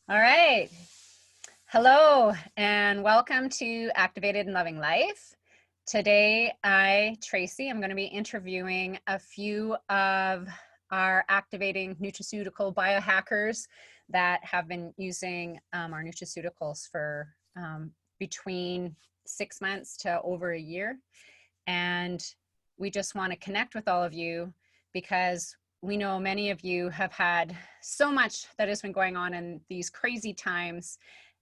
All right. Hello and welcome to Activated and Loving Life. Today, Tracy, I'm going to be interviewing a few of our activating nutraceutical biohackers that have been using our nutraceuticals for between 6 months to over a year. And we just want to connect with all of you because we know many of you have had so much that has been going on in these crazy times.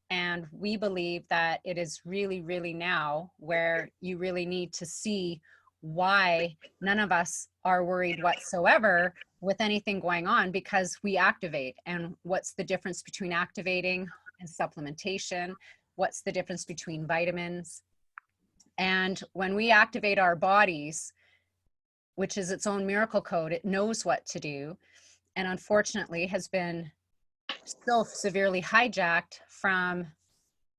And we believe that it is really, really now where you really need to see why none of us are worried whatsoever with anything going on, because we activate. And what's the difference between activating and supplementation? What's the difference between vitamins? And when we activate our bodies, which is its own miracle code, it knows what to do, and unfortunately has been so severely hijacked from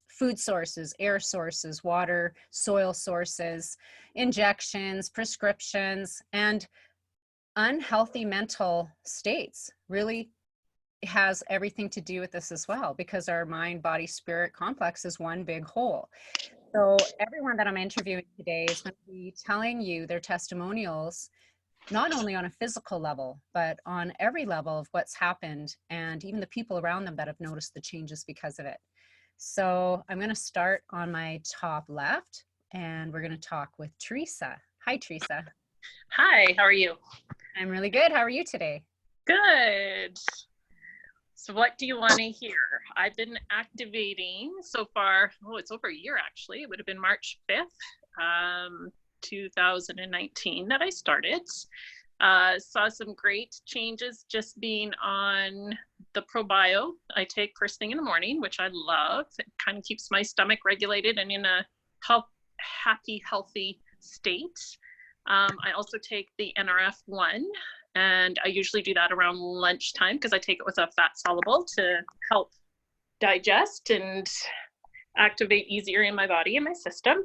food sources, air sources, water, soil sources, injections, prescriptions, and unhealthy mental states. Really has everything to do with this as well, because our mind, body, spirit complex is one big whole. So everyone that I'm interviewing today is going to be telling you their testimonials, not only on a physical level, but on every level of what's happened, and even the people around them that have noticed the changes because of it. So I'm going to start on my top left, and we're going to talk with Teresa. Hi, Teresa. Hi, how are you? I'm really good. How are you today? Good. So what do you want to hear? I've been activating so far, it's over a year actually. It would have been March 5th, 2019 that I started. Saw some great changes just being on the ProBio I take first thing in the morning, which I love. It kind of keeps my stomach regulated and in a happy, healthy state. I also take the NRF1, and I usually do that around lunchtime because I take it with a fat soluble to help digest and activate easier in my body and my system.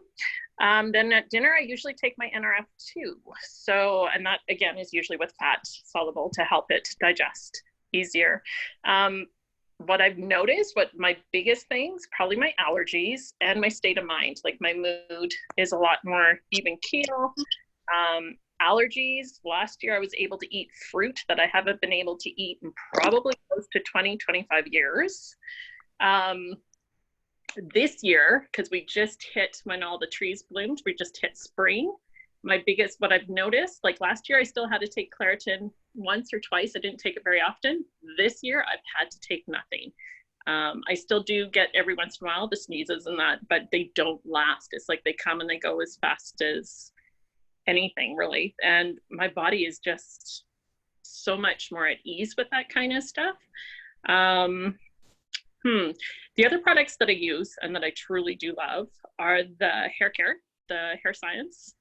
Then at dinner, I usually take my NRF2. So, and that again is usually with fat soluble to help it digest easier. What I've noticed, what my biggest things, probably my allergies and my state of mind. Like my mood is a lot more even keel. Allergies, last year I was able to eat fruit that I haven't been able to eat in probably close to 20, 25 years. This year, because we just hit, when all the trees bloomed, we just hit spring. My biggest, what I've noticed, like last year I still had to take Claritin once or twice. I didn't take it very often. This year I've had to take nothing. I still do get every once in a while the sneezes and that, but they don't last. It's like they come and they go as fast as anything really. And my body is just so much more at ease with that kind of stuff. The other products that I use and that I truly do love are the hair care, the Hair Science.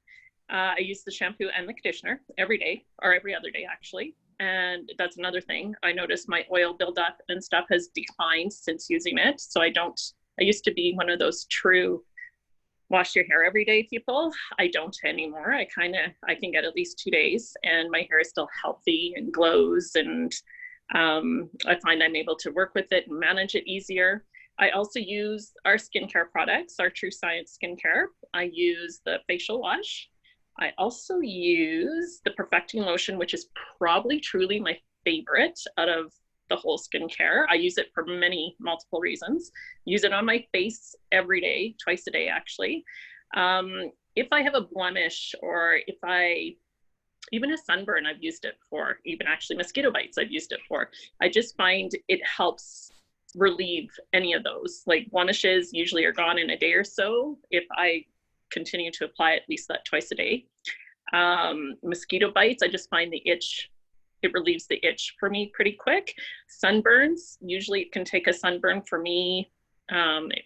I use the shampoo and the conditioner every day, or every other day actually. And that's another thing. I notice my oil buildup and stuff has declined since using it. So I used to be one of those true wash your hair every day people. I don't anymore. I can get at least 2 days and my hair is still healthy and glows, and I find I'm able to work with it and manage it easier. I also use our skincare products, our True Science skincare. I use the facial wash. I also use the Perfecting Lotion, which is probably truly my favorite out of the whole skincare. I use it for multiple reasons. Use it on my face every day, twice a day actually. If I have a blemish, or even a sunburn, I've used it for, even actually mosquito bites, I've used it for. I just find it helps relieve any of those. Like blemishes usually are gone in a day or so if I continue to apply at least that twice a day. Mosquito bites, I just find the itch, it relieves the itch for me pretty quick. Sunburns, usually it can take a sunburn for me,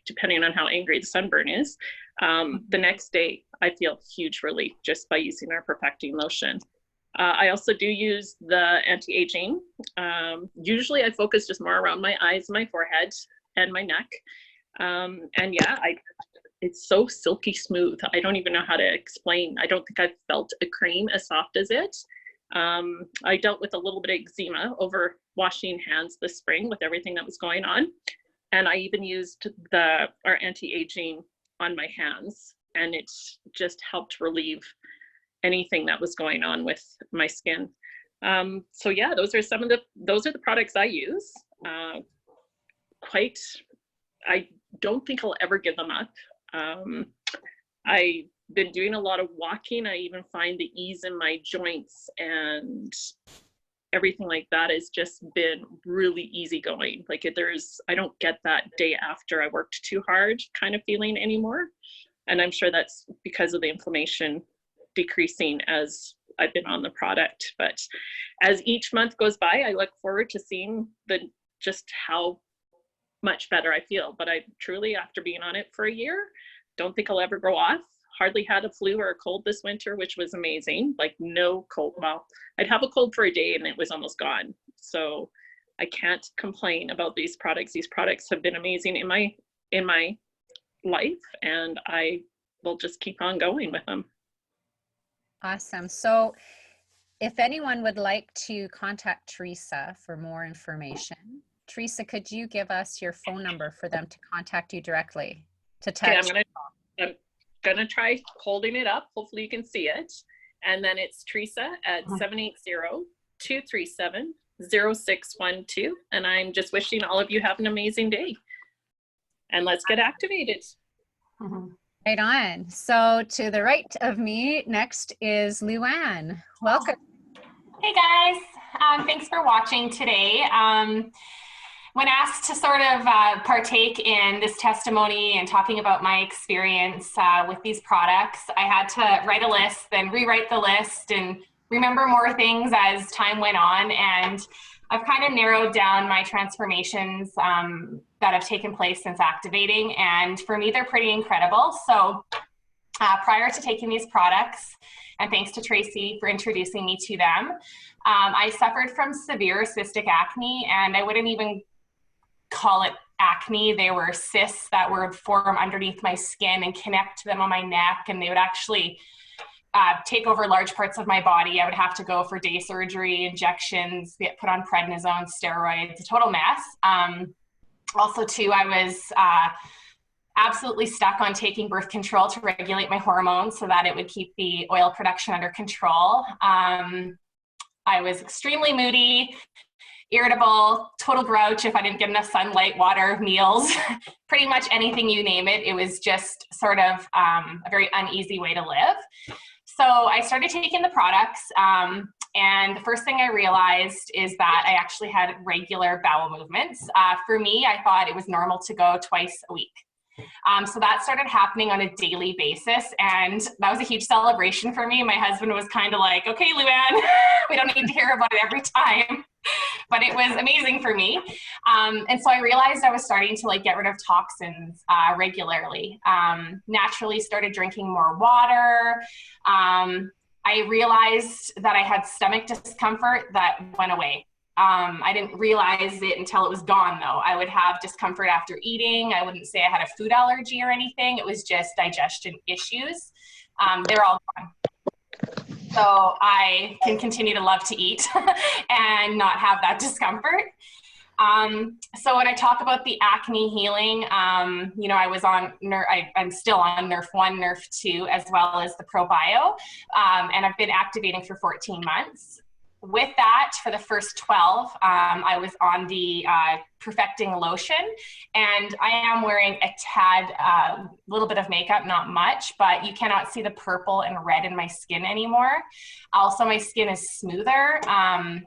depending on how angry the sunburn is. The next day, I feel huge relief just by using our Perfecting Lotion. I also do use the anti-aging. Usually I focus just more around my eyes, my forehead, and my neck. And yeah, it's so silky smooth. I don't even know how to explain. I don't think I've felt a cream as soft as it. I dealt with a little bit of eczema over washing hands this spring with everything that was going on. And I even used our anti-aging on my hands, and it just helped relieve anything that was going on with my skin. So yeah, those are the products I use. I don't think I'll ever give them up. I've been doing a lot of walking. I even find the ease in my joints and everything like that has just been really easygoing. Like I don't get that day after I worked too hard kind of feeling anymore. And I'm sure that's because of the inflammation decreasing as I've been on the product. But as each month goes by, I look forward to seeing just how much better I feel. But I truly, after being on it for a year, don't think I'll ever go off. Hardly had a flu or a cold this winter, which was amazing. Like no cold. Well, I'd have a cold for a day and it was almost gone. So I can't complain about these products. These products have been amazing in my life, and I will just keep on going with them. Awesome. So if anyone would like to contact Teresa for more information, Teresa, could you give us your phone number for them to contact you directly? Okay, I'm gonna try holding it up. Hopefully you can see it. And then it's Teresa at 780-237-0612. And I'm just wishing all of you have an amazing day. And let's get activated. Right on. So to the right of me next is Luann. Welcome. Hey guys, thanks for watching today. When asked to sort of partake in this testimony and talking about my experience with these products, I had to write a list, then rewrite the list and remember more things as time went on. And I've kind of narrowed down my transformations that have taken place since activating. And for me, they're pretty incredible. So prior to taking these products, and thanks to Tracy for introducing me to them, I suffered from severe cystic acne, and I wouldn't even call it acne. They were cysts that would form underneath my skin and connect to them on my neck, and they would actually take over large parts of my body. I would have to go for day surgery, injections, get put on prednisone, steroids, a total mess. Also too, I was absolutely stuck on taking birth control to regulate my hormones so that it would keep the oil production under control. I was extremely moody, irritable, total grouch if I didn't get enough sunlight, water, meals, pretty much anything you name it. It was just sort of a very uneasy way to live. So I started taking the products, and the first thing I realized is that I actually had regular bowel movements. For me, I thought it was normal to go twice a week. So that started happening on a daily basis, and that was a huge celebration for me. My husband was kind of like, okay, Luann, we don't need to hear about it every time. But it was amazing for me. And so I realized I was starting to get rid of toxins regularly. Naturally started drinking more water. I realized that I had stomach discomfort that went away. I didn't realize it until it was gone though. I would have discomfort after eating. I wouldn't say I had a food allergy or anything. It was just digestion issues. They're all gone. So I can continue to love to eat and not have that discomfort. So when I talk about the acne healing, I was on, I'm still on Nerf 1, Nerf 2, as well as the ProBio, and I've been activating for 14 months. With that, for the first 12, I was on the Perfecting lotion, and I am wearing a tad, little bit of makeup, not much, but you cannot see the purple and red in my skin anymore. Also, my skin is smoother. I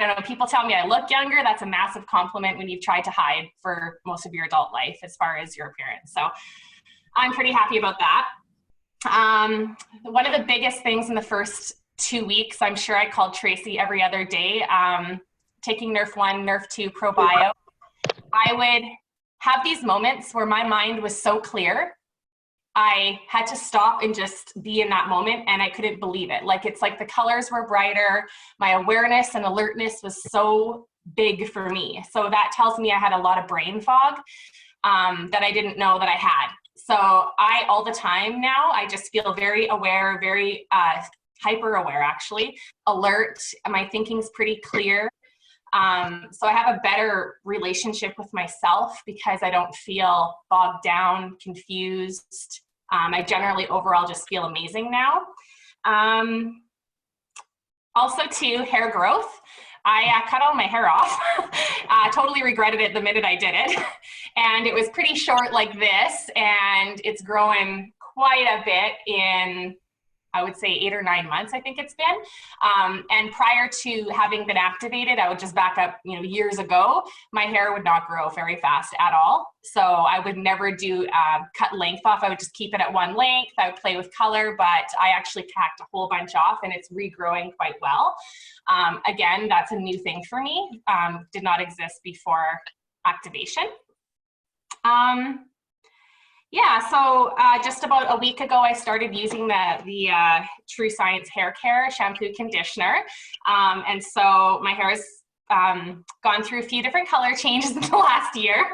don't know, people tell me I look younger. That's a massive compliment when you've tried to hide for most of your adult life as far as your appearance. So I'm pretty happy about that. One of the biggest things in the first 2 weeks, I'm sure I called Tracy every other day, taking Nerf 1, Nerf 2, ProBio. I would have these moments where my mind was so clear, I had to stop and just be in that moment, and I couldn't believe it. It's like the colors were brighter, my awareness and alertness was so big for me. So that tells me I had a lot of brain fog that I didn't know that I had. So all the time now, I just feel very aware, very hyper aware actually, alert. My thinking's pretty clear. So I have a better relationship with myself because I don't feel bogged down, confused. I generally overall just feel amazing now. Also too, hair growth. I cut all my hair off. Totally regretted it the minute I did it. And it was pretty short like this, and it's growing quite a bit in, I would say 8 or 9 months, I think it's been. And prior to having been activated, I would just back up, years ago, my hair would not grow very fast at all. So I would never do cut length off. I would just keep it at one length. I would play with color, but I actually packed a whole bunch off and it's regrowing quite well. Again, that's a new thing for me. Did not exist before activation. Yeah, so just about a week ago, I started using the True Science Hair Care shampoo conditioner. And so my hair has gone through a few different color changes in the last year.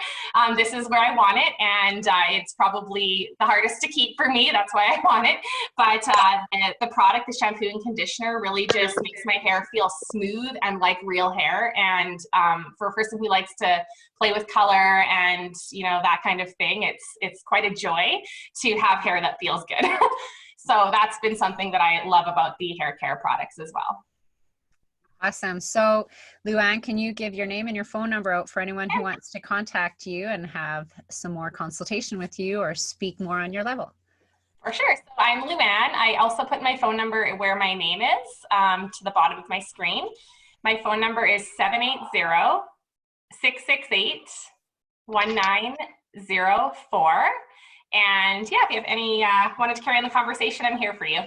This is where I want it, and it's probably the hardest to keep for me. That's why I want it. But the product, the shampoo and conditioner, really just makes my hair feel smooth and like real hair. And for a person who likes to play with color and that kind of thing, it's quite a joy to have hair that feels good. So that's been something that I love about the hair care products as well. Awesome. So Luann, can you give your name and your phone number out for anyone who wants to contact you and have some more consultation with you or speak more on your level? For sure. So I'm Luann. I also put my phone number where my name is, to the bottom of my screen. My phone number is 780-668-1904. And yeah, if you have any, wanted to carry on the conversation, I'm here for you.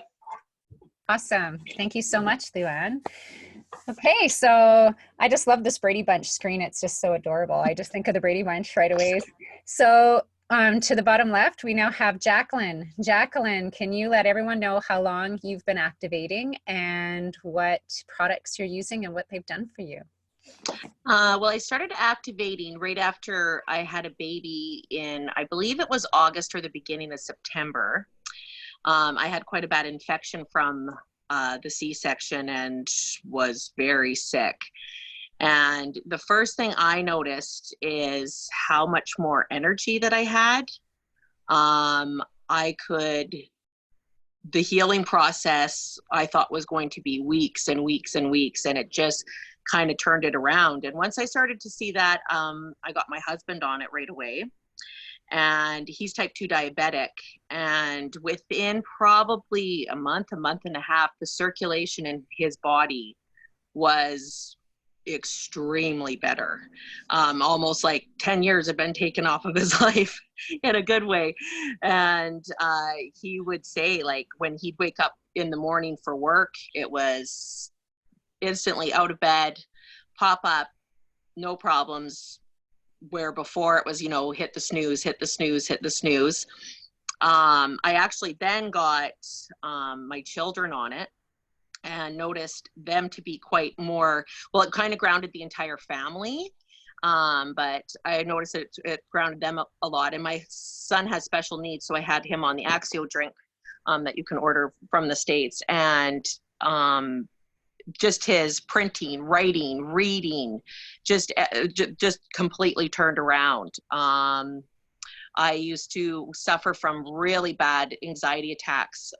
Awesome. Thank you so much, Luann. Okay, so I just love this Brady Bunch screen. It's just so adorable. I just think of the Brady Bunch right away. So to the bottom left, we now have Jacqueline. Jacqueline, can you let everyone know how long you've been activating and what products you're using and what they've done for you? Well, I started activating right after I had a baby in, I believe it was August or the beginning of September. I had quite a bad infection from the C-section and was very sick. And the first thing I noticed is how much more energy that I had. The healing process I thought was going to be weeks and weeks and weeks, and it just kind of turned it around. And once I started to see that, I got my husband on it right away. And he's type 2 diabetic. And within probably a month and a half, the circulation in his body was extremely better. Almost like 10 years had been taken off of his life in a good way. And he would say, like, when he'd wake up in the morning for work, it was instantly out of bed, pop up, no problems. Where before it was, hit the snooze, hit the snooze, hit the snooze. I actually then got my children on it and noticed them to be quite more, well, it kind of grounded the entire family. But I noticed it grounded them a lot. And my son has special needs, so I had him on the Axio drink that you can order from the States. And just his printing, writing, reading, just completely turned around. I used to suffer from really bad anxiety attacks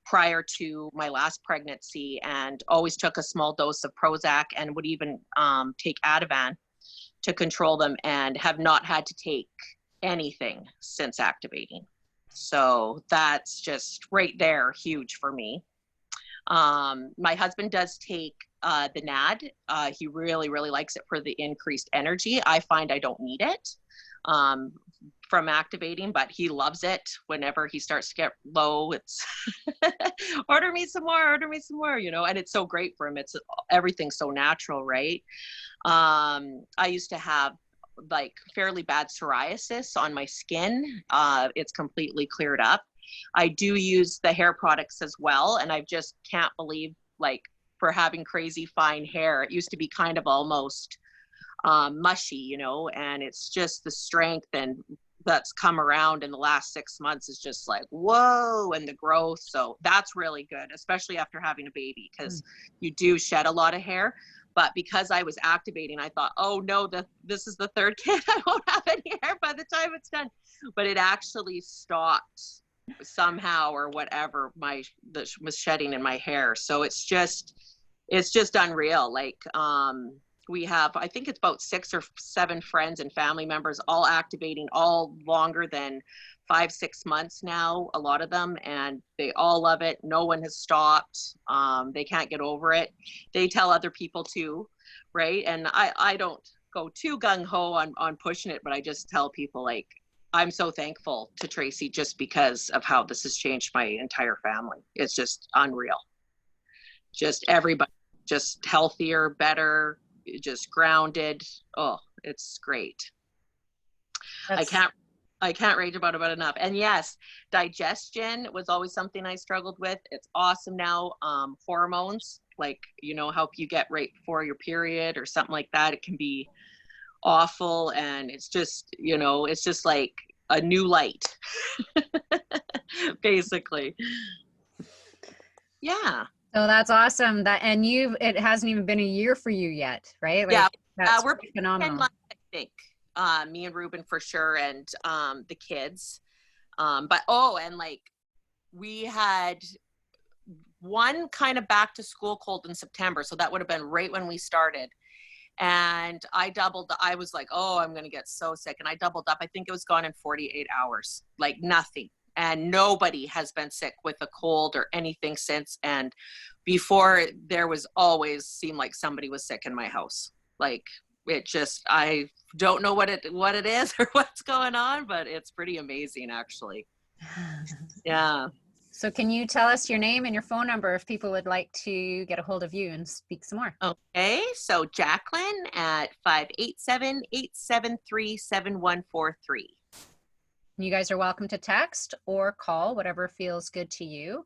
prior to my last pregnancy, and always took a small dose of Prozac and would even take Ativan to control them, and have not had to take anything since activating. So that's just right there, huge for me. My husband does take the NAD. He really, really likes it for the increased energy. I find I don't need it from activating, but he loves it. Whenever he starts to get low, it's order me some more, and it's so great for him. It's everything's so natural, right? I used to have like fairly bad psoriasis on my skin. It's completely cleared up. I do use the hair products as well, and I just can't believe, like, for having crazy fine hair, it used to be kind of almost mushy, and it's just the strength and that's come around in the last 6 months is just like, whoa, and the growth. So that's really good, especially after having a baby, because you do shed a lot of hair. But because I was activating, I thought, oh no, this is the third kid. I won't have any hair by the time it's done. But it actually stopped somehow or whatever that was shedding in my hair. So it's just unreal. Like, we have, I think it's about 6 or 7 friends and family members all activating, all longer than 5-6 months now, a lot of them, and they all love it. No one has stopped. They can't get over it. They tell other people too, right? And I don't go too gung-ho on pushing it, but I just tell people, like, I'm so thankful to Tracy just because of how this has changed my entire family. It's just unreal. Just everybody just healthier, better, just grounded. Oh, it's great. I can't rage about it enough. And yes, digestion was always something I struggled with. It's awesome now. Hormones, like, how you get right before your period or something like that, it can be awful. And it's just, it's just like a new light, basically. Yeah. So that's awesome. It hasn't even been a year for you yet, right? Like, yeah. That's we're phenomenal. I think. Me and Ruben for sure, and the kids. And like, we had one kind of back to school cold in September, so that would have been right when we started. And I was like, oh, I'm gonna get so sick, and I doubled up. I think it was gone in 48 hours, like nothing. And nobody has been sick with a cold or anything since. And before, there was always seemed like somebody was sick in my house. Like, I don't know what it is or what's going on, but it's pretty amazing, actually. Yeah. So can you tell us your name and your phone number if people would like to get a hold of you and speak some more? Okay. So Jacqueline at 587-873-7143. You guys are welcome to text or call, whatever feels good to you.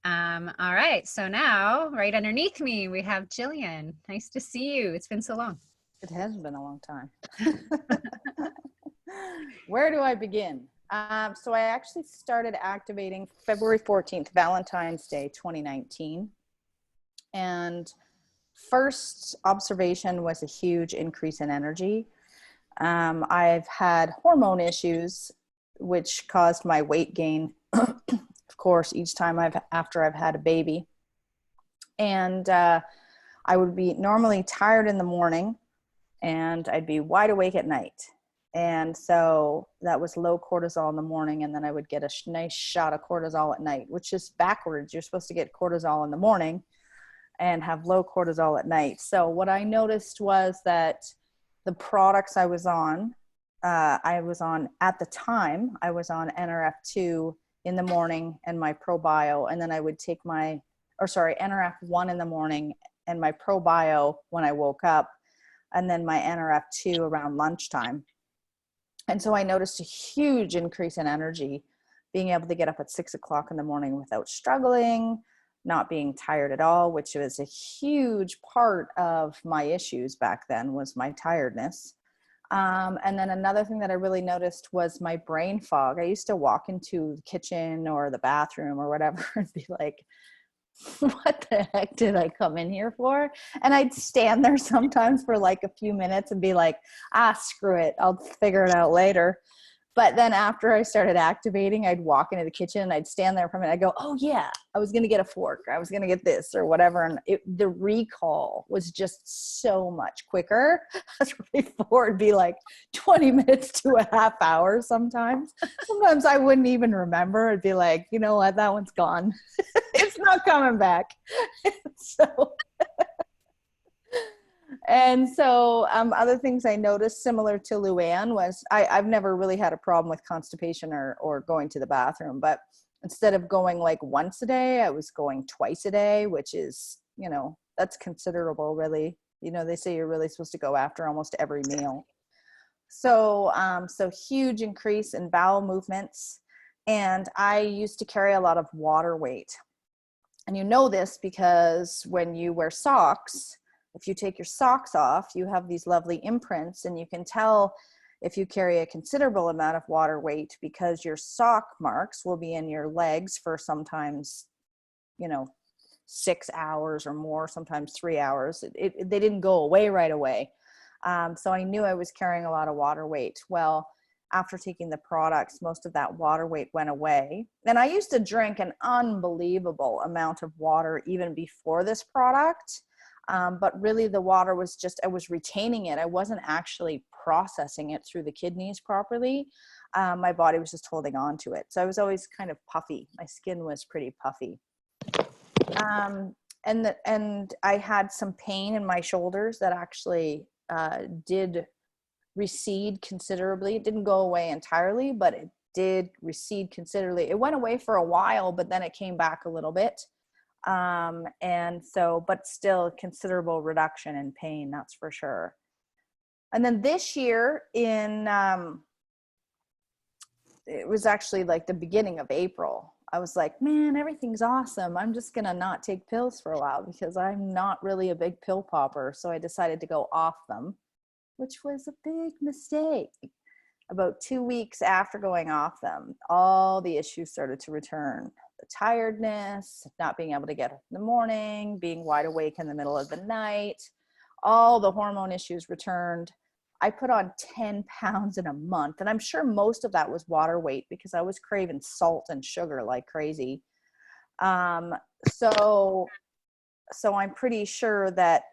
All right. So now, right underneath me, we have Jillian. Nice to see you. It's been so long. It has been a long time. Where do I begin? So I actually started activating February 14th, Valentine's Day, 2019. And first observation was a huge increase in energy. I've had hormone issues, which caused my weight gain, of course, each time after I've had a baby. And I would be normally tired in the morning, and I'd be wide awake at night. And so that was low cortisol in the morning, and then I would get a nice shot of cortisol at night, which is backwards. You're supposed to get cortisol in the morning and have low cortisol at night. So what I noticed was that the products I was on at the time, I was on NRF2 in the morning and my ProBio, and then I would take NRF1 in the morning and my ProBio when I woke up, and then my NRF2 around lunchtime. And so I noticed a huge increase in energy, being able to get up at 6 o'clock in the morning without struggling, not being tired at all, which was a huge part of my issues back then, was my tiredness. And then another thing that I really noticed was my brain fog. I used to walk into the kitchen or the bathroom or whatever and be like, what the heck did I come in here for? And I'd stand there sometimes for like a few minutes and be like, screw it, I'll figure it out later. But then after I started activating, I'd walk into the kitchen and I'd stand there for a minute. I'd go, oh yeah, I was going to get a fork. I was going to get this or whatever. And the recall was just so much quicker. Before it'd be like 20 minutes to a half hour sometimes. Sometimes I wouldn't even remember. It'd be like, you know what, that one's gone. It's not coming back. So other things I noticed similar to Luann was I've never really had a problem with constipation or going to the bathroom, but instead of going like once a day, I was going twice a day, which is, that's considerable, really. They say you're really supposed to go after almost every meal. So huge increase in bowel movements. And I used to carry a lot of water weight. And you know this because when you wear socks, if you take your socks off, you have these lovely imprints, and you can tell if you carry a considerable amount of water weight because your sock marks will be in your legs for sometimes, 6 hours or more, sometimes 3 hours. They didn't go away right away. So I knew I was carrying a lot of water weight. Well, after taking the products, most of that water weight went away. And I used to drink an unbelievable amount of water even before this product. But really the water was just, I was retaining it. I wasn't actually processing it through the kidneys properly. My body was just holding on to it. So I was always kind of puffy. My skin was pretty puffy. And I had some pain in my shoulders that actually did recede considerably. It didn't go away entirely, but it did recede considerably. It went away for a while, but then it came back a little bit. And so, but still considerable reduction in pain, that's for sure. And then this year it was actually like the beginning of April. I was like, man, everything's awesome. I'm just going to not take pills for a while because I'm not really a big pill popper. So I decided to go off them, which was a big mistake. About 2 weeks after going off them, all the issues started to return. The tiredness, not being able to get up in the morning, being wide awake in the middle of the night, all the hormone issues returned. I put on 10 pounds in a month. And I'm sure most of that was water weight because I was craving salt and sugar like crazy. So I'm pretty sure that,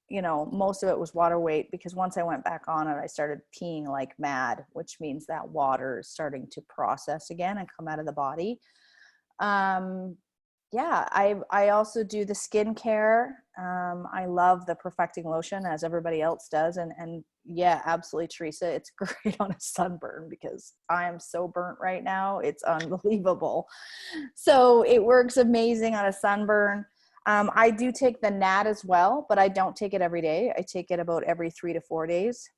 you know, most of it was water weight because once I went back on it, I started peeing like mad, which means that water is starting to process again and come out of the body. Yeah, I also do the skincare. I love the perfecting lotion as everybody else does. And yeah, absolutely, Teresa. It's great on a sunburn because I am so burnt right now. It's unbelievable. So it works amazing on a sunburn. I do take the NAD as well, but I don't take it every day. I take it about every 3 to 4 days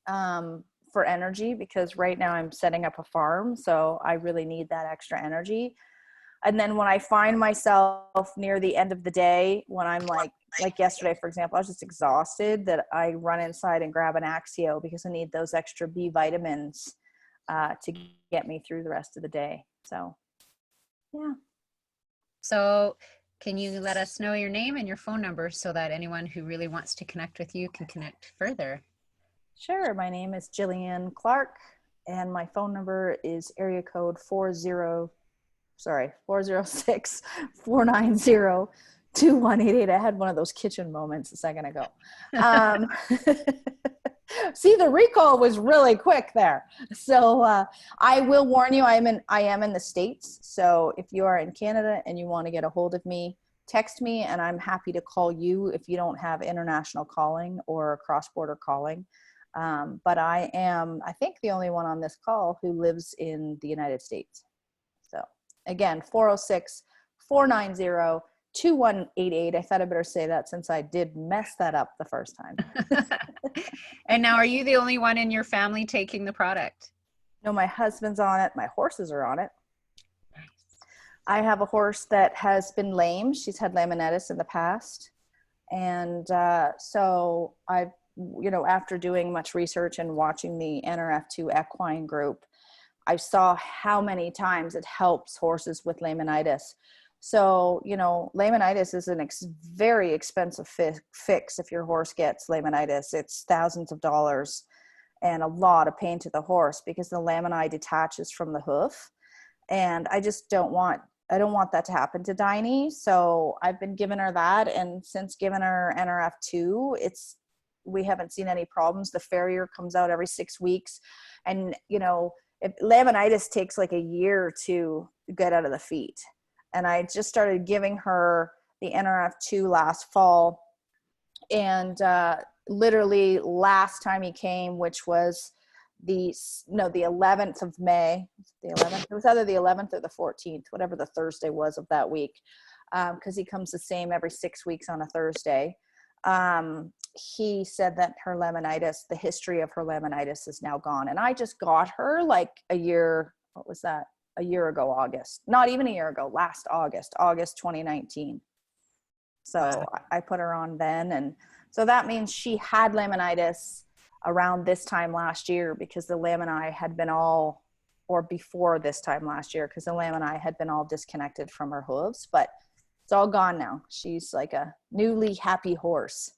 for energy because right now I'm setting up a farm. So I really need that extra energy. And then when I find myself near the end of the day, when I'm like yesterday, for example, I was just exhausted that I run inside and grab an Axio because I need those extra B vitamins to get me through the rest of the day. So, yeah. So can you let us know your name and your phone number so that anyone who really wants to connect with you can connect further? Sure. My name is Jillian Clark and my phone number is area code 406-490-2188. I had one of those kitchen moments a second ago. See, the recall was really quick there. So I will warn you, I am in the States. So if you are in Canada and you want to get a hold of me, text me and I'm happy to call you if you don't have international calling or cross-border calling. But I am, I think, the only one on this call who lives in the United States. So again, 406-490-2188. I thought I better say that since I did mess that up the first time. And now, are you the only one in your family taking the product? No, my husband's on it. My horses are on it. Nice. I have a horse that has been lame. She's had laminitis in the past. And so I've, you know, after doing much research and watching the NRF2 equine group, I saw how many times it helps horses with laminitis. So, you know, laminitis is a very expensive fix if your horse gets laminitis. It's thousands of dollars and a lot of pain to the horse because the lamini detaches from the hoof. And I just don't want that to happen to Diney. So I've been giving her that. And since giving her NRF2, we haven't seen any problems. The farrier comes out every 6 weeks. And, you know, laminitis takes like a year to get out of the feet. And I just started giving her the NRF2 last fall. And literally last time he came, which was the 11th of May, the 11th, it was either the 11th or the 14th, whatever the Thursday was of that week. Because he comes the same every 6 weeks on a Thursday. He said that her laminitis, the history of her laminitis is now gone. And I just got her like a year ago, August, not even a year ago, last August 2019. So I put her on then. And so that means she had laminitis around this time last year because the lamini had been all, or before this time last year, because the lamini had been all disconnected from her hooves. But It's all gone now. She's like a newly happy horse.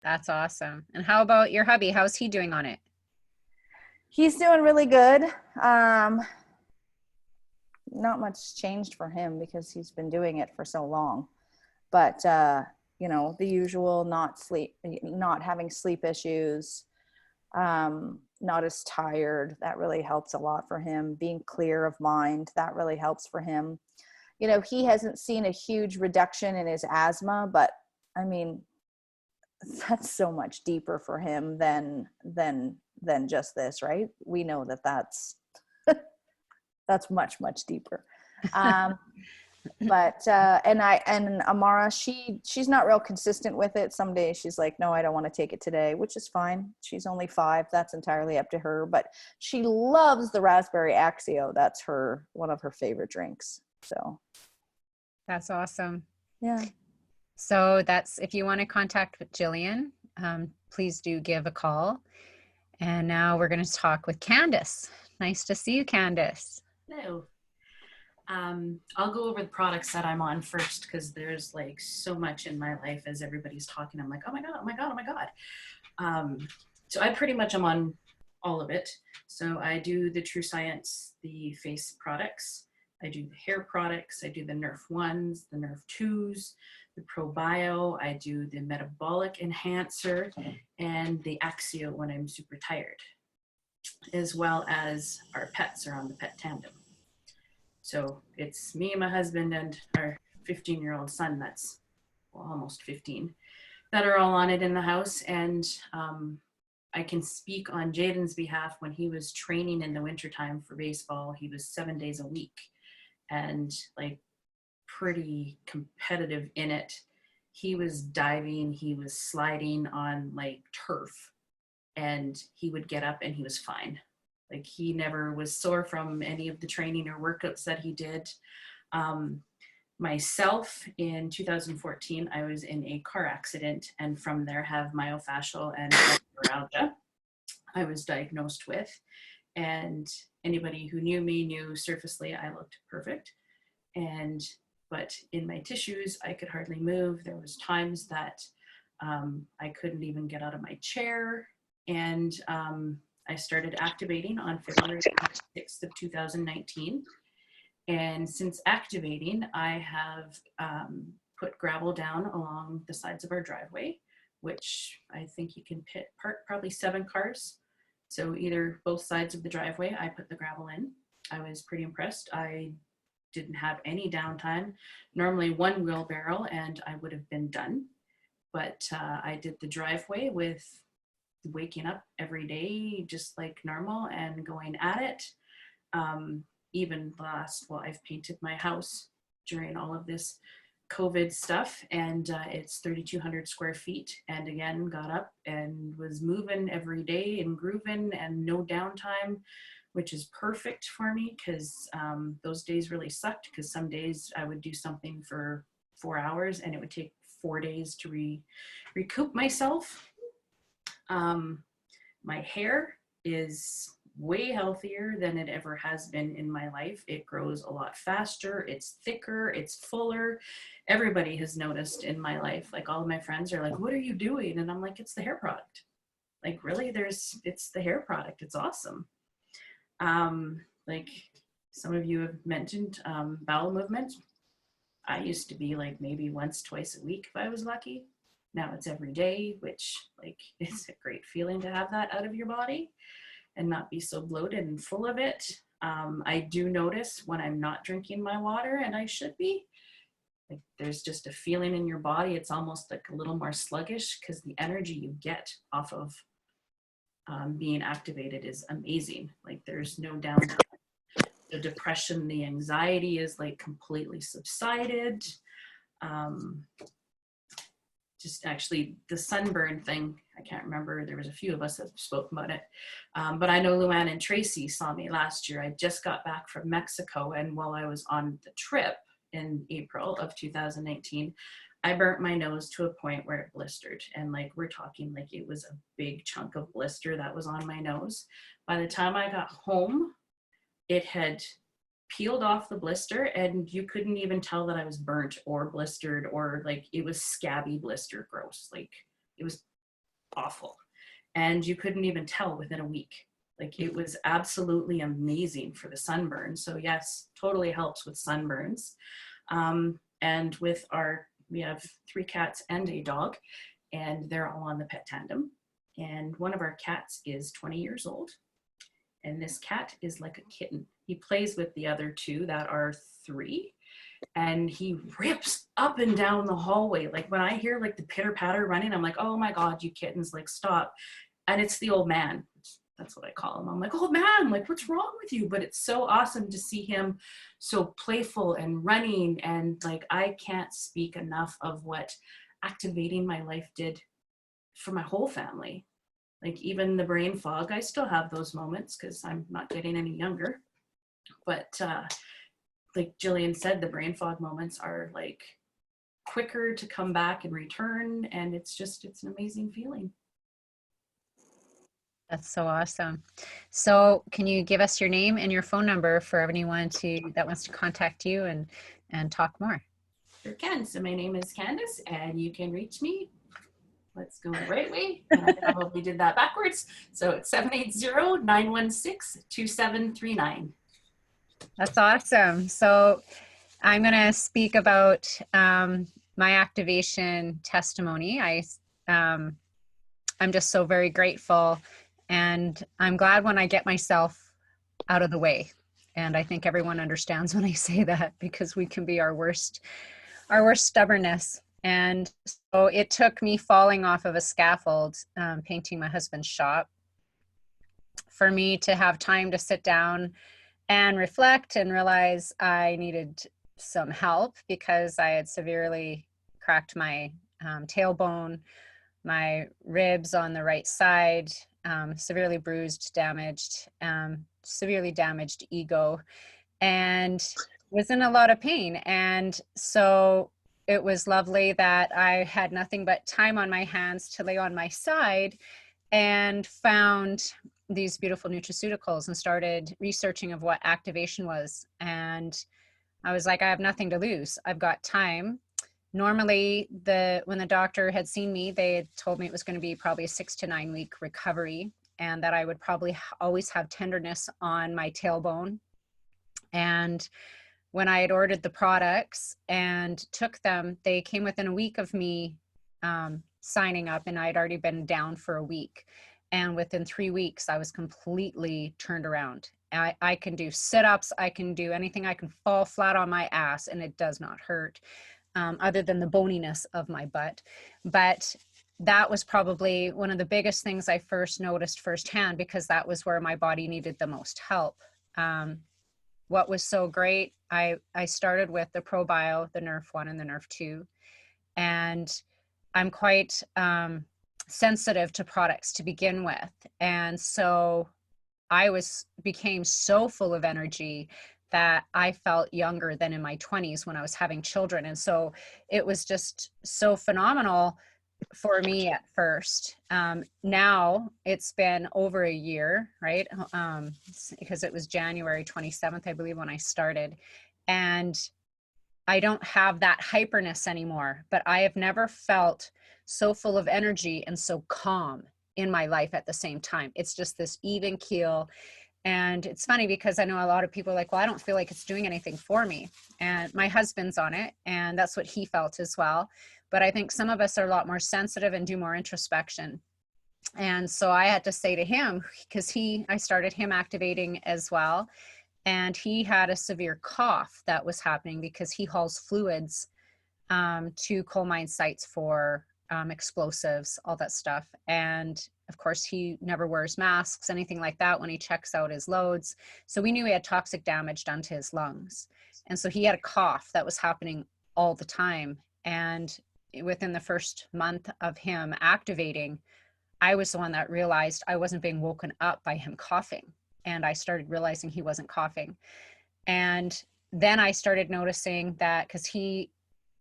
That's awesome. And how about your hubby? How's he doing on it? He's doing really good. Not much changed for him because he's been doing it for so long. But you know, the usual, not having sleep issues, not as tired. That really helps a lot for him. Being clear of mind, that really helps for him. You know, he hasn't seen a huge reduction in his asthma, but I mean, that's so much deeper for him than just this, right? We know that that's much deeper. But and Amara, she's not real consistent with it. Some days she's like, no, I don't want to take it today, which is fine. She's only 5. That's entirely up to her. But she loves the raspberry Axio. That's one of her favorite drinks. So that's awesome. Yeah. So that's, if you want to contact with Jillian, please do give a call. And now we're going to talk with Candace. Nice to see you, Candace. Hello. I'll go over the products that I'm on first, because there's like so much in my life as everybody's talking. I'm like, oh my God, oh my God, oh my God. So I pretty much am on all of it. So I do the True Science, the face products. I do the hair products. I do the Nerf 1s, the Nerf 2s, the ProBio. I do the metabolic enhancer and the Axio when I'm super tired, as well as our pets are on the pet tandem. So it's me and my husband and our 15-year-old son, that's almost 15, that are all on it in the house. And I can speak on Jaden's behalf. When he was training in the wintertime for baseball, he was 7 days a week and like pretty competitive in it. He was diving, he was sliding on like turf, and he would get up and he was fine. Like he never was sore from any of the training or workouts that he did. Myself, in 2014, I was in a car accident, and from there have myofascial and fibromyalgia I was diagnosed with. And anybody who knew me knew surfacely I looked perfect. But in my tissues, I could hardly move. There was times that I couldn't even get out of my chair. And I started activating on February 6th of 2019. And since activating, I have put gravel down along the sides of our driveway, which I think you can park probably 7 cars. So either both sides of the driveway, I put the gravel in. I was pretty impressed. I didn't have any downtime. Normally 1 wheelbarrow and I would have been done. But I did the driveway with waking up every day just like normal and going at it. Even I've painted my house during all of this COVID stuff, and it's 3,200 square feet, and again got up and was moving every day and grooving and no downtime, which is perfect for me, because those days really sucked, because some days I would do something for 4 hours and it would take 4 days to recoup myself. My hair is way healthier than it ever has been in my life. It grows a lot faster, it's thicker, it's fuller. Everybody has noticed in my life, like all of my friends are like, what are you doing? And I'm like, it's the hair product. Like really, it's the hair product. It's awesome. Like some of you have mentioned bowel movement. I used to be like maybe once, twice a week if I was lucky. Now it's every day, which like it's a great feeling to have that out of your body and not be so bloated and full of it. I do notice when I'm not drinking my water, and I should be, like there's just a feeling in your body. It's almost like a little more sluggish, because the energy you get off of being activated is amazing. Like there's no downtime. The depression, the anxiety is like completely subsided. Just actually the sunburn thing, I can't remember, there was a few of us that spoke about it. But I know Luann and Tracy saw me last year. I just got back from Mexico, and while I was on the trip in April of 2019, I burnt my nose to a point where it blistered. And like, we're talking like it was a big chunk of blister that was on my nose. By the time I got home, it had peeled off the blister, and you couldn't even tell that I was burnt or blistered, or like it was scabby blister gross. Like it was awful. And you couldn't even tell within a week. Like it was absolutely amazing for the sunburn. So yes, totally helps with sunburns. And with we have 3 cats and a dog, and they're all on the pet tandem. And one of our cats is 20 years old. And this cat is like a kitten. He plays with the other 2 that are 3. And he rips up and down the hallway. Like when I hear like the pitter patter running, I'm like, oh my God, you kittens, like stop. And it's the old man. That's what I call him. I'm like, old man, like what's wrong with you? But it's so awesome to see him so playful and running. And like, I can't speak enough of what activating my life did for my whole family. Like even the brain fog, I still have those moments because I'm not getting any younger. But like Jillian said, the brain fog moments are like quicker to come back and return. And it's an amazing feeling. That's so awesome. So can you give us your name and your phone number for anyone that wants to contact you and talk more? Sure can. So my name is Candace, and you can reach me. Let's go the right way. And I probably did that backwards. So it's 780-916-2739. That's awesome. So I'm going to speak about my activation testimony. I'm just so very grateful, and I'm glad when I get myself out of the way. And I think everyone understands when I say that, because we can be our worst stubbornness. And so it took me falling off of a scaffold, painting my husband's shop, for me to have time to sit down and reflect and realize I needed some help, because I had severely cracked my tailbone, my ribs on the right side, severely bruised, damaged, severely damaged ego, and was in a lot of pain. And so it was lovely that I had nothing but time on my hands to lay on my side, and found these beautiful nutraceuticals and started researching of what activation was. And I was like, I have nothing to lose. I've got time. Normally, when the doctor had seen me, they had told me it was going to be probably a 6 to 9 week recovery, and that I would probably always have tenderness on my tailbone. And when I had ordered the products and took them, they came within a week of me signing up, and I'd already been down for a week. And within 3 weeks, I was completely turned around. I can do sit-ups, I can do anything, I can fall flat on my ass, and it does not hurt, other than the boniness of my butt. But that was probably one of the biggest things I first noticed firsthand, because that was where my body needed the most help. What was so great, I started with the ProBio, the Nerf 1 and the Nerf 2, and I'm quite sensitive to products to begin with. And so I became so full of energy that I felt younger than in my 20s when I was having children. And so it was just so phenomenal for me at first. Now it's been over a year, right? Because it was January 27th, I believe, when I started. And I don't have that hyperness anymore, but I have never felt so full of energy and so calm in my life at the same time. It's just this even keel. And it's funny because I know a lot of people are like, well, I don't feel like it's doing anything for me. And my husband's on it, and that's what he felt as well. But I think some of us are a lot more sensitive and do more introspection. And so I had to say to him, because I started him activating as well. And he had a severe cough that was happening because he hauls fluids to coal mine sites for explosives, all that stuff. And of course, he never wears masks, anything like that, when he checks out his loads. So we knew he had toxic damage done to his lungs. And so he had a cough that was happening all the time. And within the first month of him activating, I was the one that realized I wasn't being woken up by him coughing. And I started realizing he wasn't coughing. And then I started noticing that, because he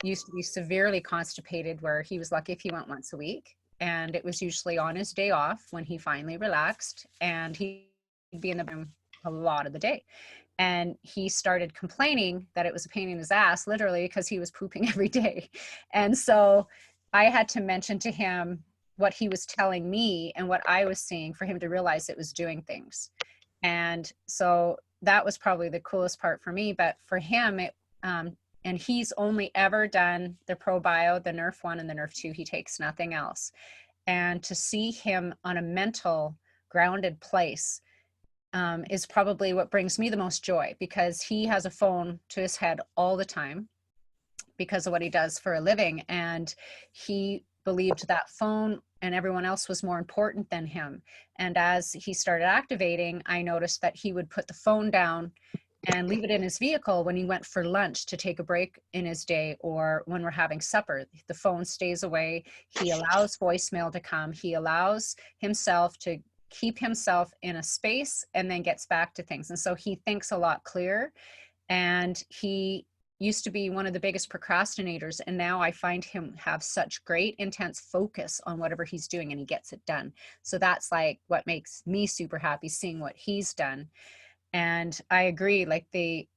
used to be severely constipated, where he was lucky if he went once a week. And it was usually on his day off when he finally relaxed, and he'd be in the room a lot of the day. And he started complaining that it was a pain in his ass, literally, because he was pooping every day. And so I had to mention to him what he was telling me and what I was seeing for him to realize it was doing things. And so that was probably the coolest part for me. But for him, and he's only ever done the ProBio, the Nerf 1 and the Nerf 2. He takes nothing else. And to see him on a mental grounded place is probably what brings me the most joy, because he has a phone to his head all the time because of what he does for a living. And he believed that phone and everyone else was more important than him. And as he started activating, I noticed that he would put the phone down and leave it in his vehicle when he went for lunch to take a break in his day, or when we're having supper. The phone stays away. He allows voicemail to come. He allows himself to keep himself in a space and then gets back to things. And so he thinks a lot clearer. And he used to be one of the biggest procrastinators, and now I find him have such great intense focus on whatever he's doing, and he gets it done. So that's like what makes me super happy, seeing what he's done. And I agree, like the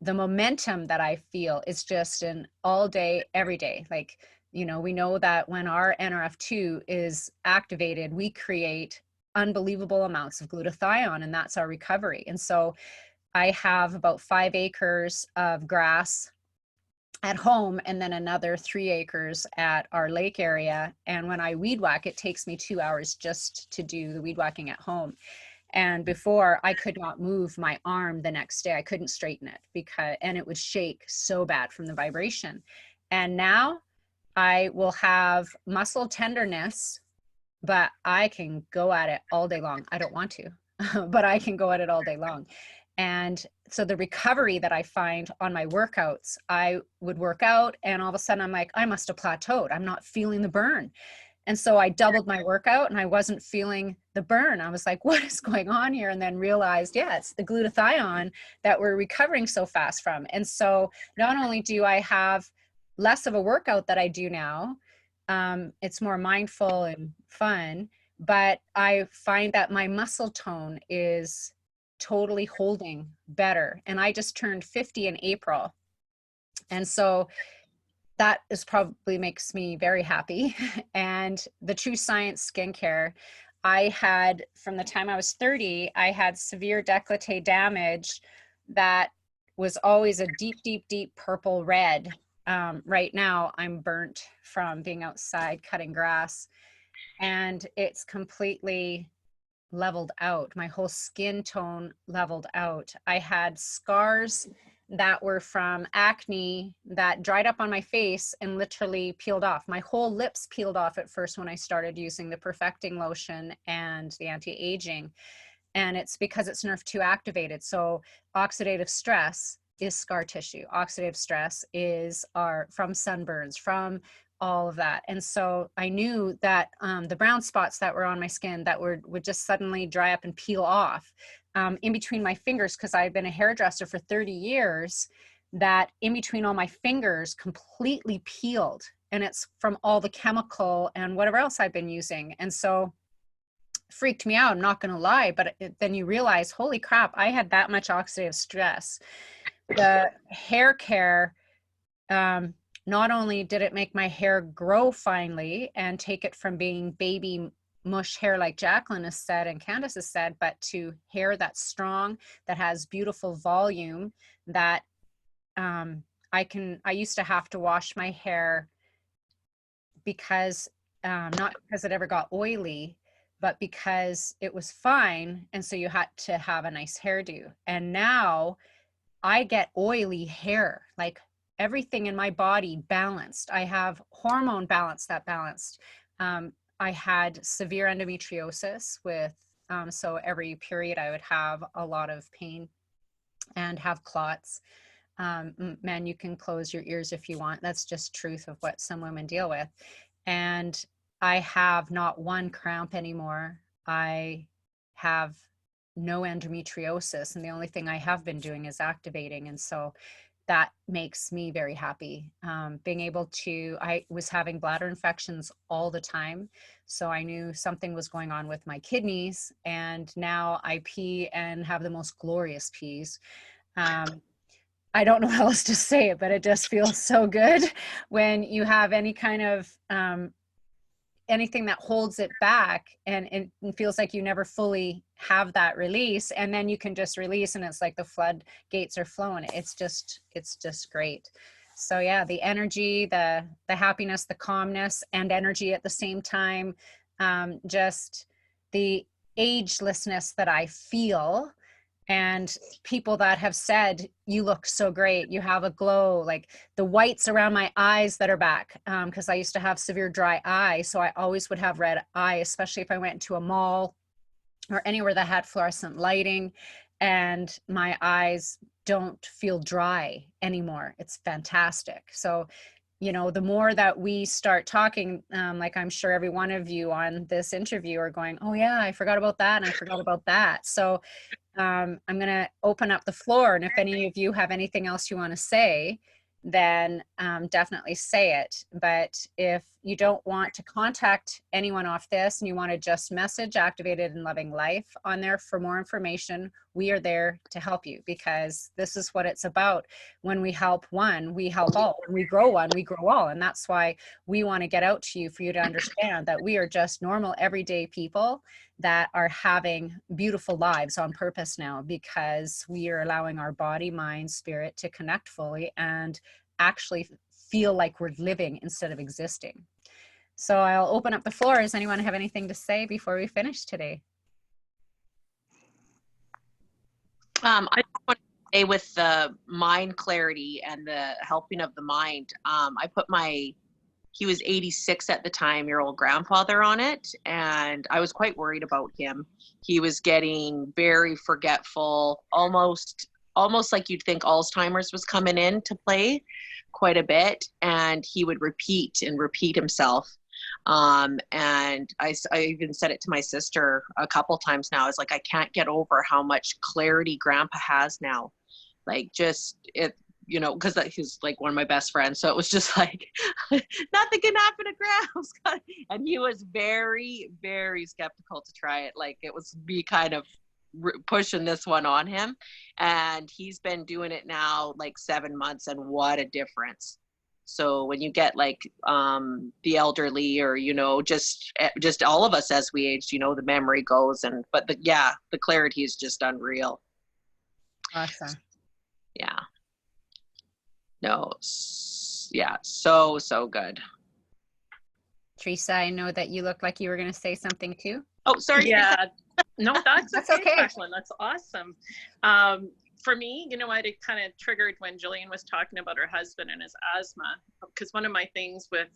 momentum that I feel is just an all day, every day. Like, you know, we know that when our NRF2 is activated, we create unbelievable amounts of glutathione, and that's our recovery. And so I have about 5 acres of grass at home, and then another 3 acres at our lake area. And when I weed whack, it takes me 2 hours just to do the weed whacking at home. And before, I could not move my arm the next day. I couldn't straighten it and it would shake so bad from the vibration. And now I will have muscle tenderness, but I can go at it all day long. I don't want to, but I can go at it all day long. And so the recovery that I find on my workouts, I would work out and all of a sudden I'm like, I must have plateaued. I'm not feeling the burn. And so I doubled my workout and I wasn't feeling the burn. I was like, what is going on here? And then realized, yeah, it's the glutathione that we're recovering so fast from. And so not only do I have less of a workout that I do now, it's more mindful and fun, but I find that my muscle tone is totally holding better. And I just turned 50 in April. And so that is probably makes me very happy. And the TrueScience skincare, I had, from the time I was 30, I had severe décolleté damage that was always a deep, deep, deep purple red. Right now I'm burnt from being outside cutting grass, and it's completely leveled out. My whole skin tone leveled out. I had scars that were from acne that dried up on my face and literally peeled off. My whole lips peeled off at first when I started using the perfecting lotion and the anti-aging. And it's because it's Nerf2 activated. So oxidative stress is scar tissue. Oxidative stress is from sunburns, from all of that. And so I knew that the brown spots that were on my skin that would just suddenly dry up and peel off in between my fingers, because I've been a hairdresser for 30 years, that in between all my fingers completely peeled. And it's from all the chemical and whatever else I've been using. And so freaked me out, I'm not going to lie. But then you realize, holy crap, I had that much oxidative stress. The hair care, not only did it make my hair grow finely and take it from being baby mush hair like Jacqueline has said and Candace has said, but to hair that's strong, that has beautiful volume, that I used to have to wash my hair because, not because it ever got oily, but because it was fine. And so you had to have a nice hairdo. And now I get oily hair, like everything in my body balanced. I have hormone balance that balanced. I had severe endometriosis with, so every period I would have a lot of pain and have clots. Man, you can close your ears if you want. That's just truth of what some women deal with. And I have not one cramp anymore. I have no endometriosis, and the only thing I have been doing is activating. And so that makes me very happy. Being able to, I was having bladder infections all the time. So I knew something was going on with my kidneys, and now I pee and have the most glorious pees. I don't know how else to say it, but it just feels so good when you have any kind of anything that holds it back, and it feels like you never fully have that release, and then you can just release, and it's like the floodgates are flowing. It's just great. So yeah, the energy, the happiness, the calmness, and energy at the same time, just the agelessness that I feel. And people that have said, you look so great, you have a glow, like the whites around my eyes that are back, because I used to have severe dry eye, so I always would have red eye, especially if I went into a mall or anywhere that had fluorescent lighting, and my eyes don't feel dry anymore. It's fantastic. So the more that we start talking, like I'm sure every one of you on this interview are going, oh yeah, I forgot about that, and I forgot about that. So I'm going to open up the floor, and if any of you have anything else you want to say, then definitely say it. But if you don't want to contact anyone off this and you want to just message Activated and Loving Life on there for more information, we are there to help you, because this is what it's about. When we help one, we help all. When we grow one, we grow all. And that's why we want to get out to you, for you to understand that we are just normal, everyday people that are having beautiful lives on purpose now, because we are allowing our body, mind, spirit to connect fully and actually feel like we're living instead of existing. So I'll open up the floor. Does anyone have anything to say before we finish today? I want to say, with the mind clarity and the helping of the mind, I put he was 86 at the time, your old grandfather, on it, and I was quite worried about him. He was getting very forgetful, almost like you'd think Alzheimer's was coming in to play quite a bit, and he would repeat himself. And I even said it to my sister a couple times now. I was like, I can't get over how much clarity Grandpa has now. Like, just it, because he's like one of my best friends. So it was just like, nothing can happen to Gramps. And he was very, very skeptical to try it. Like, it was me kind of pushing this one on him. And he's been doing it now like 7 months, and what a difference. So when you get like the elderly, or just all of us as we age, the memory goes, but the clarity is just unreal. Awesome. Yeah. No. Yeah. So good. Teresa, I know that you look like you were going to say something too. Oh, sorry. Yeah. No, that's okay, okay. Jacqueline. That's awesome. For me, what it kind of triggered when Jillian was talking about her husband and his asthma, because one of my things with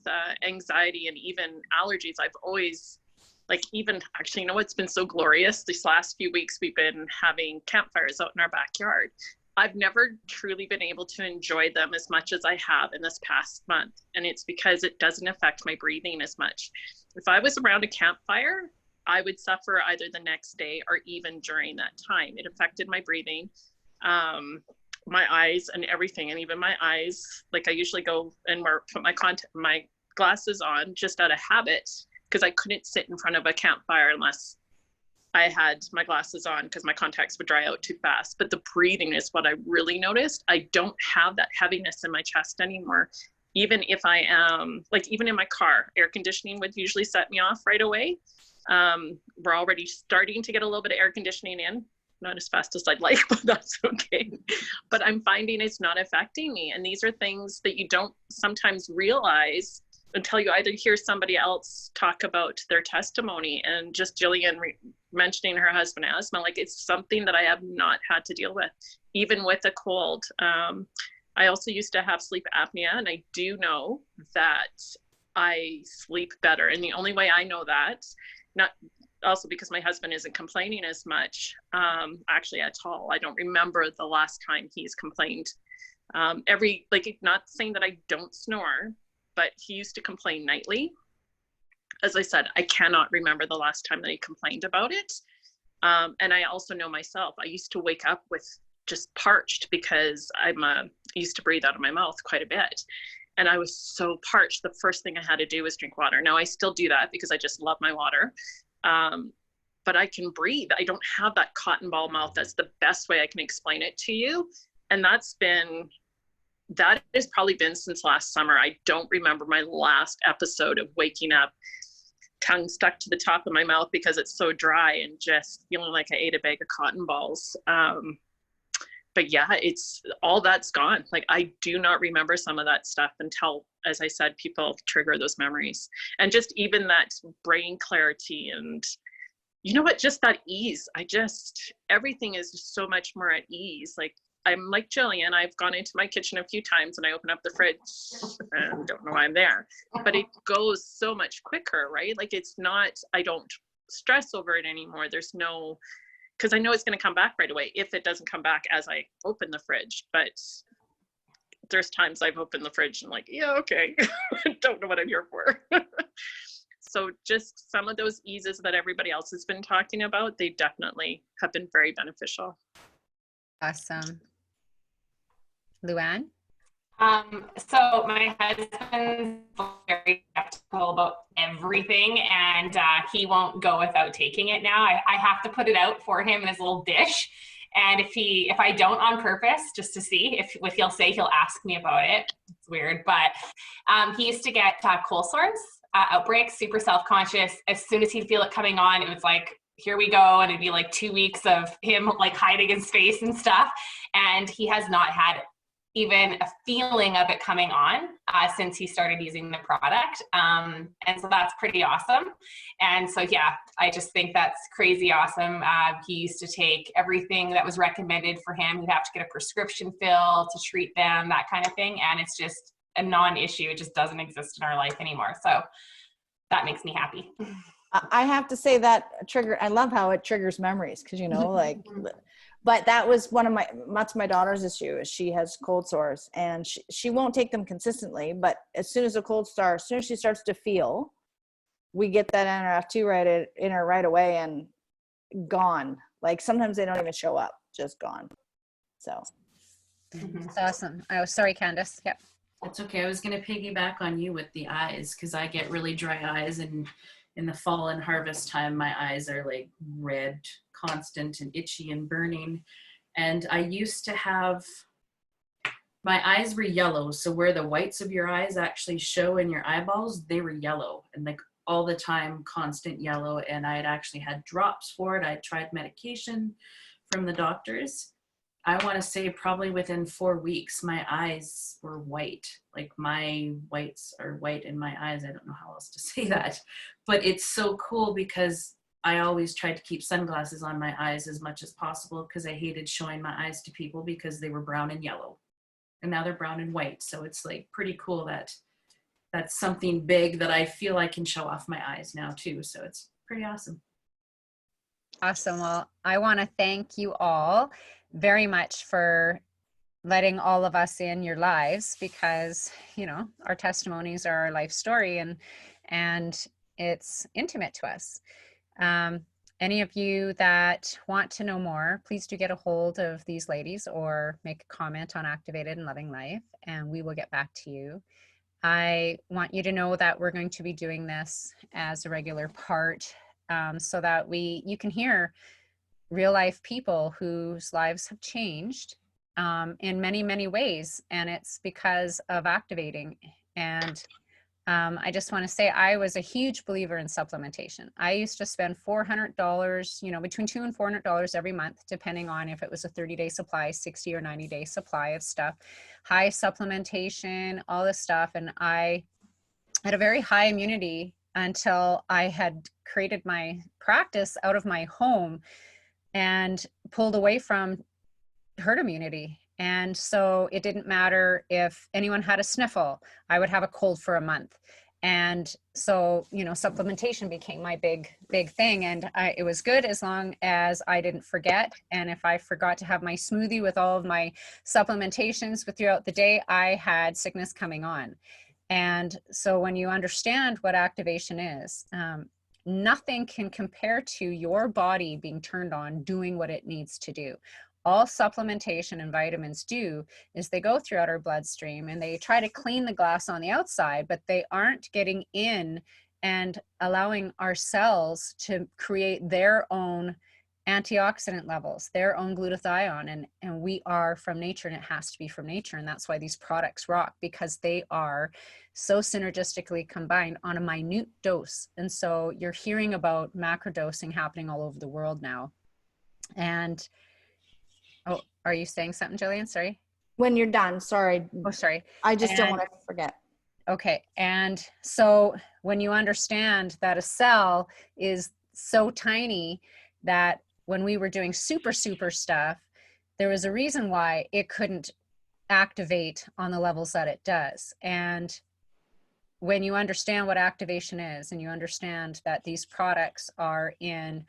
anxiety and even allergies, I've always, actually, it's been so glorious. These last few weeks, we've been having campfires out in our backyard. I've never truly been able to enjoy them as much as I have in this past month. And it's because it doesn't affect my breathing as much. If I was around a campfire, I would suffer either the next day or even during that time. It affected my breathing, my eyes and everything. And even my eyes, like I usually go and put my glasses on just out of habit, because I couldn't sit in front of a campfire unless I had my glasses on, because my contacts would dry out too fast. But the breathing is what I really noticed. I don't have that heaviness in my chest anymore. Even if I am, even in my car, air conditioning would usually set me off right away. We're already starting to get a little bit of air conditioning in, not as fast as I'd like, but that's okay. But I'm finding it's not affecting me. And these are things that you don't sometimes realize until you either hear somebody else talk about their testimony. And just Jillian mentioning her husband asthma, it's something that I have not had to deal with, even with a cold. I also used to have sleep apnea, and I do know that I sleep better. And the only way I know that, not also because my husband isn't complaining as much, actually at all. I don't remember the last time he's complained. Not saying that I don't snore, but he used to complain nightly. As I said, I cannot remember the last time that he complained about it. And I also know myself, I used to wake up with just parched, because I used to breathe out of my mouth quite a bit. And I was so parched, the first thing I had to do was drink water. Now I still do that because I just love my water. but I can breathe. I don't have that cotton ball mouth. That's the best way I can explain it to you. And that has probably been since last summer. I don't remember my last episode of waking up, tongue stuck to the top of my mouth because it's so dry and just feeling like I ate a bag of cotton balls. But yeah, it's all that's gone. Like, I do not remember some of that stuff until, as I said, people trigger those memories. And just even that brain clarity and, you know what, just that ease. Everything is just so much more at ease. Like, I'm like Jillian, I've gone into my kitchen a few times and I open up the fridge and don't know why I'm there, but it goes so much quicker, right? Like, it's not, I don't stress over it anymore. There's no, because I know it's going to come back right away if it doesn't come back as I open the fridge. But there's times I've opened the fridge and like, yeah, okay, don't know what I'm here for. So just some of those eases that everybody else has been talking about, they definitely have been very beneficial. Awesome. Luann? So my husband's very skeptical about everything, and he won't go without taking it now. I have to put it out for him in his little dish. And if I don't on purpose, just to see if he'll say, he'll ask me about it. It's weird, but he used to get cold sores, outbreaks, super self-conscious. As soon as he'd feel it coming on, it was like, here we go. And it'd be like 2 weeks of him like hiding his face and stuff. And he has not had even a feeling of it coming on since he started using the product. And so that's pretty awesome. And so, yeah, I just think that's crazy awesome. He used to take everything that was recommended for him. He'd have to get a prescription filled to treat them, that kind of thing. And it's just a non-issue. It just doesn't exist in our life anymore. So that makes me happy. I have to say that I love how it triggers memories, because, you know, like, but that was that's my daughter's issue, is she has cold sores, and she won't take them consistently, but as soon as she starts to feel, we get that NRF2 in her right away and gone. Like, sometimes they don't even show up, just gone. So. That's awesome. Oh, sorry, Candace. Yep. That's okay. I was going to piggyback on you with the eyes, because I get really dry eyes, and in the fall and harvest time, my eyes are like red, constant and itchy and burning. And I used to have, my eyes were yellow. So where the whites of your eyes actually show in your eyeballs, they were yellow, and like all the time, constant yellow. And I had actually had drops for it. I tried medication from the doctors. I want to say probably within 4 weeks, my eyes were white. Like, my whites are white in my eyes. I don't know how else to say that, but it's so cool because I always tried to keep sunglasses on my eyes as much as possible, because I hated showing my eyes to people because they were brown and yellow, and now they're brown and white. So it's like pretty cool that that's something big that I feel I can show off my eyes now too. So it's pretty awesome. Awesome. Well, I want to thank you all very much for letting all of us in your lives, because, you know, our testimonies are our life story, and it's intimate to us. Any of you that want to know more, please do get a hold of these ladies or make a comment on Activated and Loving Life, and we will get back to you. I want you to know that we're going to be doing this as a regular part, so that you can hear real life people whose lives have changed in many, many ways. And it's because of activating. And I just want to say, I was a huge believer in supplementation. I used to spend $400, you know, between $200 and $400 every month, depending on if it was a 30-day supply, 60 or 90-day supply of stuff, high supplementation, all this stuff. And I had a very high immunity until I had created my practice out of my home and pulled away from herd immunity. And so it didn't matter if anyone had a sniffle, I would have a cold for a month. And so, you know, supplementation became my big thing. And it was good as long as I didn't forget. And if I forgot to have my smoothie with all of my supplementations throughout the day, I had sickness coming on. And so when you understand what activation is, nothing can compare to your body being turned on, doing what it needs to do. All supplementation and vitamins do is they go throughout our bloodstream and they try to clean the glass on the outside, but they aren't getting in and allowing our cells to create their own antioxidant levels, their own glutathione, and we are from nature, and it has to be from nature. And that's why these products rock, because they are so synergistically combined on a minute dose. And so you're hearing about macrodosing happening all over the world now. And oh, are you saying something, Jillian? Sorry. When you're done, sorry. Oh, sorry. I just don't want to forget. Okay. And so when you understand that a cell is so tiny that when we were doing super stuff, there was a reason why it couldn't activate on the levels that it does. And when you understand what activation is, and you understand that these products are in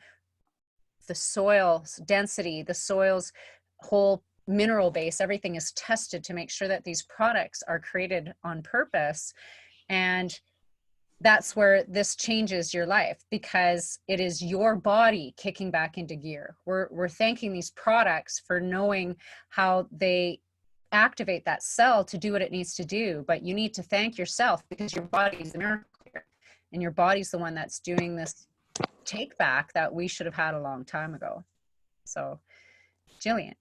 the soil's density, the soil's whole mineral base, everything is tested to make sure that these products are created on purpose. And that's where this changes your life, because it is your body kicking back into gear. We're thanking these products for knowing how they activate that cell to do what it needs to do. But you need to thank yourself, because your body is the miracle here, and your body's the one that's doing this take back that we should have had a long time ago. So, Jillian.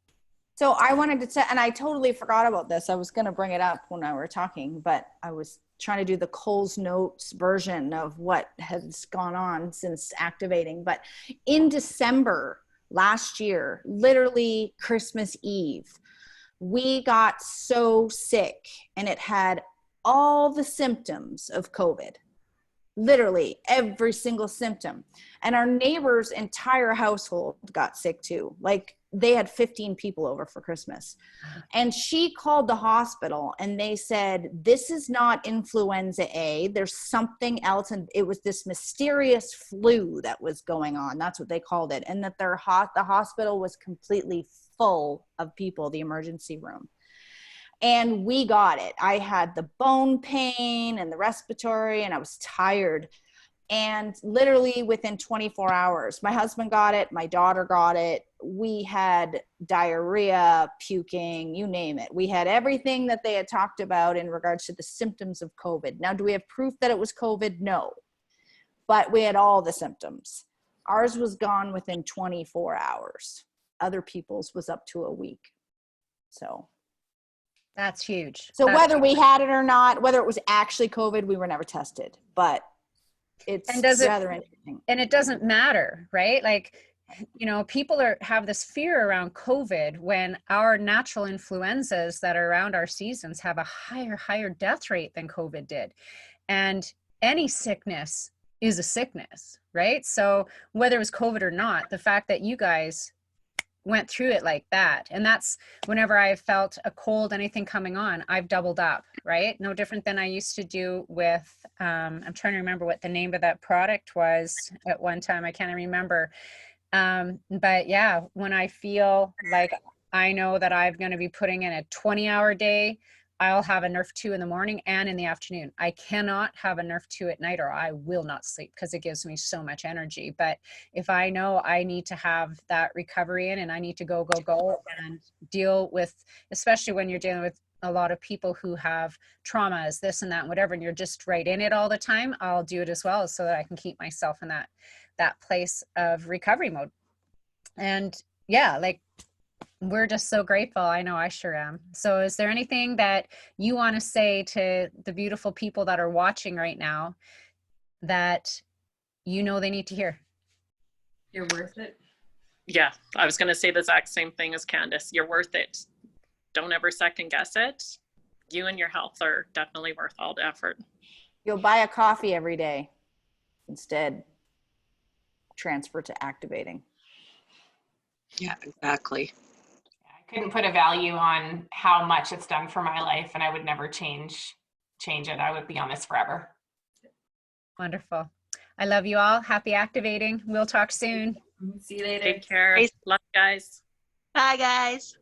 So I wanted to say, and I totally forgot about this. I was going to bring it up when I were talking, but I was trying to do the Coles Notes version of what has gone on since activating. But in December last year, literally Christmas Eve, we got so sick, and it had all the symptoms of COVID. Literally every single symptom. And our neighbor's entire household got sick too. Like, they had 15 people over for Christmas. And she called the hospital, and they said, this is not influenza A. There's something else. And it was this mysterious flu that was going on. That's what they called it. And that the hospital was completely full of people, the emergency room. And we got it. I had the bone pain and the respiratory, and I was tired. And literally within 24 hours, my husband got it, my daughter got it. We had diarrhea, puking, you name it. We had everything that they had talked about in regards to the symptoms of COVID. Now, do we have proof that it was COVID? No. But we had all the symptoms. Ours was gone within 24 hours. Other people's was up to a week. So That's huge. So whether we had it or not, whether it was actually COVID, we were never tested, but it's rather interesting. And it doesn't matter, right? Like, you know, people have this fear around COVID when our natural influenzas that are around our seasons have a higher death rate than COVID did. And any sickness is a sickness, right? So whether it was COVID or not, the fact that you guys went through it like that. And that's whenever I felt a cold, anything coming on, I've doubled up, right? No different than I used to do with, I'm trying to remember what the name of that product was at one time. I can't remember. But yeah, when I feel like I know that I'm going to be putting in a 20-hour day, I'll have a Nerf 2 in the morning and in the afternoon. I cannot have a Nerf 2 at night, or I will not sleep, because it gives me so much energy. But if I know I need to have that recovery in, and I need to go and deal with, especially when you're dealing with a lot of people who have traumas, this and that, and whatever, and you're just right in it all the time, I'll do it as well, so that I can keep myself in that place of recovery mode. And yeah, like, we're just so grateful. I know I sure am. So is there anything that you want to say to the beautiful people that are watching right now that you know they need to hear? You're worth it. Yeah, I was going to say the exact same thing as Candace. You're worth it. Don't ever second guess it. You and your health are definitely worth all the effort. You'll buy a coffee every day. Instead, transfer to activating. Yeah, exactly. I couldn't put a value on how much it's done for my life, and I would never change it. I would be on this forever. Wonderful. I love you all. Happy activating. We'll talk soon. See you later. Take care. Love you guys. Bye, guys.